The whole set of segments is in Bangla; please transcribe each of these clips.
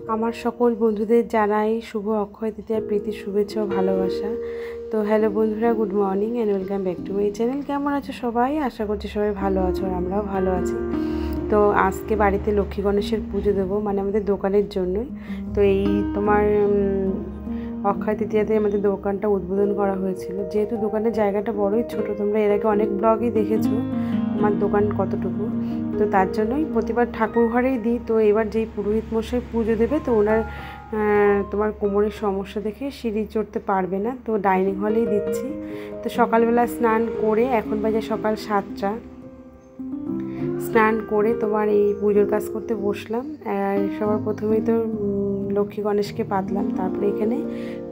আমার সকল বন্ধুদের জানাই শুভ অক্ষয় তৃতীয়ার প্রীতি শুভেচ্ছা ও ভালোবাসা। তো হ্যালো বন্ধুরা, good morning and welcome back to my channel. কেমন আছো সবাই? আশা করছি সবাই ভালো আছো আর আমরাও ভালো আছি। তো আজকে বাড়িতে লক্ষ্মী গণেশের পুজো দেবো, মানে আমাদের দোকানের জন্যই। তো এই তোমার অক্ষয় তৃতীয়াতে আমাদের দোকানটা উদ্বোধন করা হয়েছিল। যেহেতু দোকানের জায়গাটা বড়ই ছোট, তোমরা এর আগে অনেক ব্লগই দেখেছো আমার দোকান কতটুকু। তো তার জন্যই প্রতিবার ঠাকুর ঘরেই দিই। তো এবার যেই পুরোহিত মশাই পুজো দেবে, তো ওনার তোমার কোমরের সমস্যা দেখে সিঁড়ি চড়তে পারবে না, তো ডাইনিং হলেই দিচ্ছি। তো সকালবেলা স্নান করে, এখন বাজে সকাল 7টা, স্নান করে তোমার এই পুজোর কাজ করতে বসলাম। আর সবার প্রথমেই তো লক্ষ্মী গণেশকে পাতলাম, তারপরে এখানে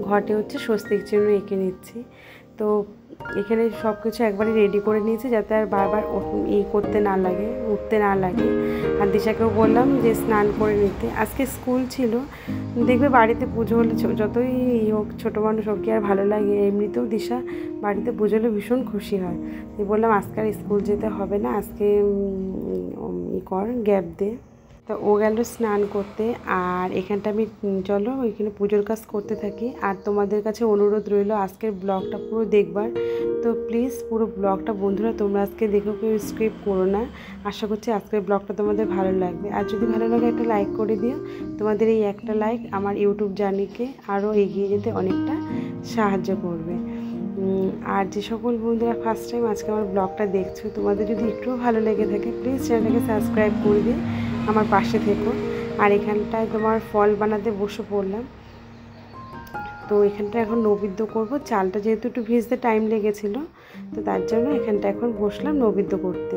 ঘটে হচ্ছে স্বস্তিক চিহ্ন এঁকে নিচ্ছি। তো এখানে সব কিছু একবারে রেডি করে নিয়েছি, যাতে আর বারবার করতে না লাগে, উঠতে না লাগে। আর দিশাকেও বললাম যে স্নান করে নিতে, আজকে স্কুল ছিল। দেখবে বাড়িতে পুজো হলে যতই হোক, ছোটো মানুষ হোক, কি আর ভালো লাগে। এমনিতেও দিশা বাড়িতে পুজো হলে ভীষণ খুশি হয়। বললাম আজকে আর স্কুল যেতে হবে না, আজকে গ্যাপ দে। তো ও গেল স্নান করতে, আর এখানটা আমি চলো এখানে পুজোর কাজ করতে থাকি। আর তোমাদের কাছে অনুরোধ রইল আজকের ব্লগটা পুরো দেখবার। তো প্লিজ পুরো ব্লগটা বন্ধুরা তোমরা আজকে দেখো, কেউ স্কিপ করো না। আশা করছি আজকের ব্লগটা তোমাদের ভালো লাগবে। আর যদি ভালো লাগে একটা লাইক করে দিও। তোমাদের এই একটা লাইক আমার ইউটিউব জার্নিকে আরও এগিয়ে যেতে অনেকটা সাহায্য করবে। আর যে সকল বন্ধুরা ফার্স্ট টাইম আজকে আমার ব্লগটা দেখছো, তোমাদের যদি একটুও ভালো লেগে থাকে প্লিজ চ্যানেলটাকে সাবস্ক্রাইব করে দিয়ে আমার পাশে থেকো। আর এখানটায় তোমার ফল বানাতে বসে পড়লাম। তো এখানটা এখন নৈবেদ্য করব। চালটা যেহেতু একটু ভিজতে টাইম লেগেছিলো, তো তার জন্য এখানটা এখন বসলাম নৈবেদ্য করতে।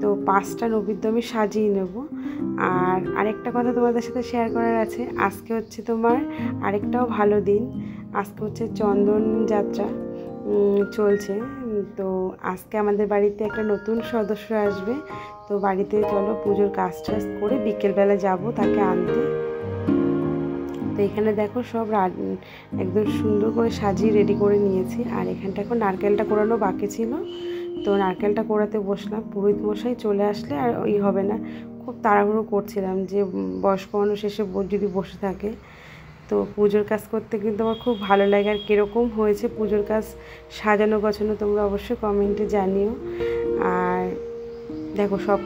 তো 5টা নৈবেদ্য আমি সাজিয়ে নেব। আর আরেকটা কথা তোমাদের সাথে শেয়ার করার আছে, আজকে হচ্ছে তোমার আরেকটাও ভালো দিন। আজকে হচ্ছে চন্দন যাত্রা চলছে। তো আজকে আমাদের বাড়িতে একটা নতুন সদস্য আসবে। তো বাড়িতে চলো পুজোর কাজ টাজ করে বিকেলবেলা যাব তাকে আনতে। তো এখানে দেখো সব একদম সুন্দর করে সাজিয়ে রেডি করে নিয়েছি। আর এখানটা এখন নারকেলটা কোরানো বাকি ছিল, তো নারকেলটা কোরাতে বসলাম। পুরোহিত মশাই চলে আসলে আর হবে না, খুব তাড়াহুড়ো করছিলাম যে বয়স্ক মানুষ এসে যদি বসে থাকে। তো পুজোর কাজ করতে কিন্তু আমার খুব ভালো লাগে। আর কীরকম হয়েছে পুজোর কাজ সাজানো গোছানো তোমরা অবশ্যই কমেন্টে জানিও। আর দেখো সব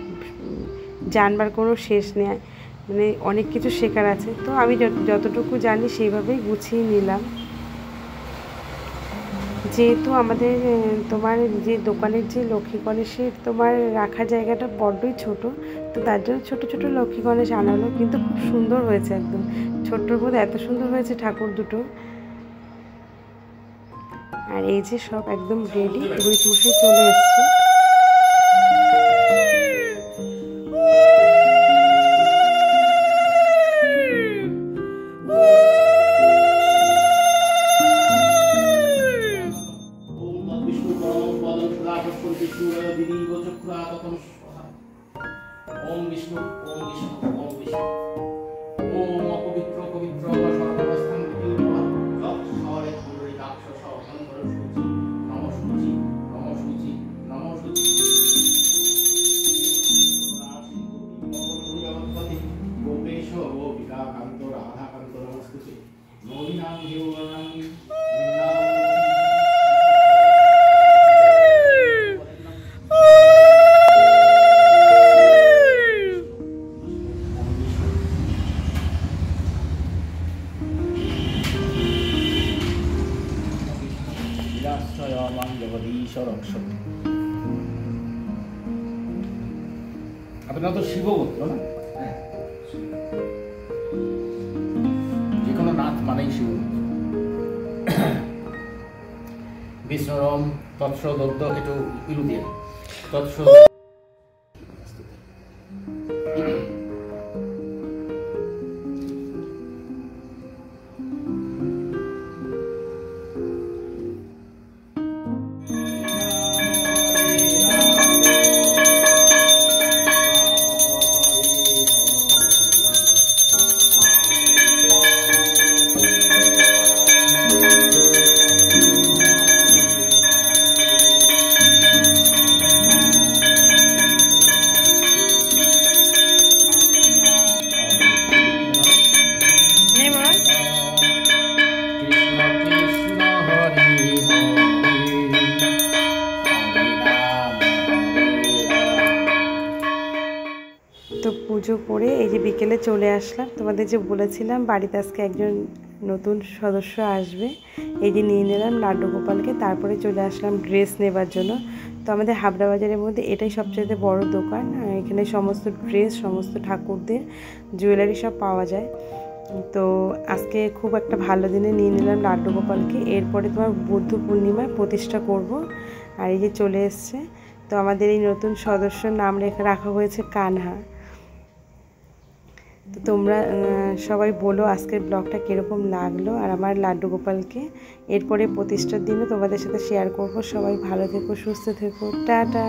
জানবার কোনো শেষ নেই, মানে অনেক কিছু শেখার আছে। তো আমি যতটুকু জানি সেইভাবেই গুছিয়ে নিলাম। যেহেতু আমাদের তোমার যে দোকানের যে লক্ষ্মী গণেশের তোমার রাখার জায়গাটা বড্ডই ছোট, তো তার জন্য ছোটো ছোটো লক্ষ্মী গণেশ আনা হলো। কিন্তু খুব সুন্দর হয়েছে, একদম ছোট্টর মধ্যে এত সুন্দর হয়েছে ঠাকুর দুটো। আর এই যে সব একদম রেডি, পুরোহিত মশাই চলে এসছে। ওম বিষ্ণু ওম বিষ্ণু ওম বিষ্ণু ওম অপবিত্র পবিত্র সর্বাবস্থান শহরে পুরী রাক্ষস অন্ধর সূচি নম সূচি নম সূচি গোপেশ গোপিকা কান্ত রাধাকান্ত নমস্তুতে নবীনাম দেবনামি আপনারা তো শিব বলতো না, যে কোনো নাথ মানেই শিব। বিষ্ণুরম তৎসদদ্য একটু ইলু দিয়ে তৎসদ পুজো করে এই যে বিকেলে চলে আসলাম। তোমাদের যে বলেছিলাম বাড়িতে আজকে একজন নতুন সদস্য আসবে, এই যে নিয়ে নিলাম লাড্ডু গোপালকে। তারপরে চলে আসলাম ড্রেস নেবার জন্য। তো আমাদের হাবড়া বাজারের মধ্যে এটাই সবচেয়ে বড় দোকান। এখানে সমস্ত ড্রেস, সমস্ত ঠাকুরদের জুয়েলারি সব পাওয়া যায়। তো আজকে খুব একটা ভালো দিনে নিয়ে নিলাম লাড্ডু গোপালকে। এরপরে তোমার বুদ্ধ পূর্ণিমায় প্রতিষ্ঠা করব। আর এই যে চলে এসছে। তো আমাদের এই নতুন সদস্যর নাম রাখা হয়েছে কানহা। তো তোমরা সবাই বলো আজকের ব্লগটা কীরকম লাগলো আর আমার লাড্ডু গোপালকে। এরপরে প্রতিষ্ঠার দিনও তোমাদের সাথে শেয়ার করব। সবাই ভালো থেকো, সুস্থ থেকো, টাটা।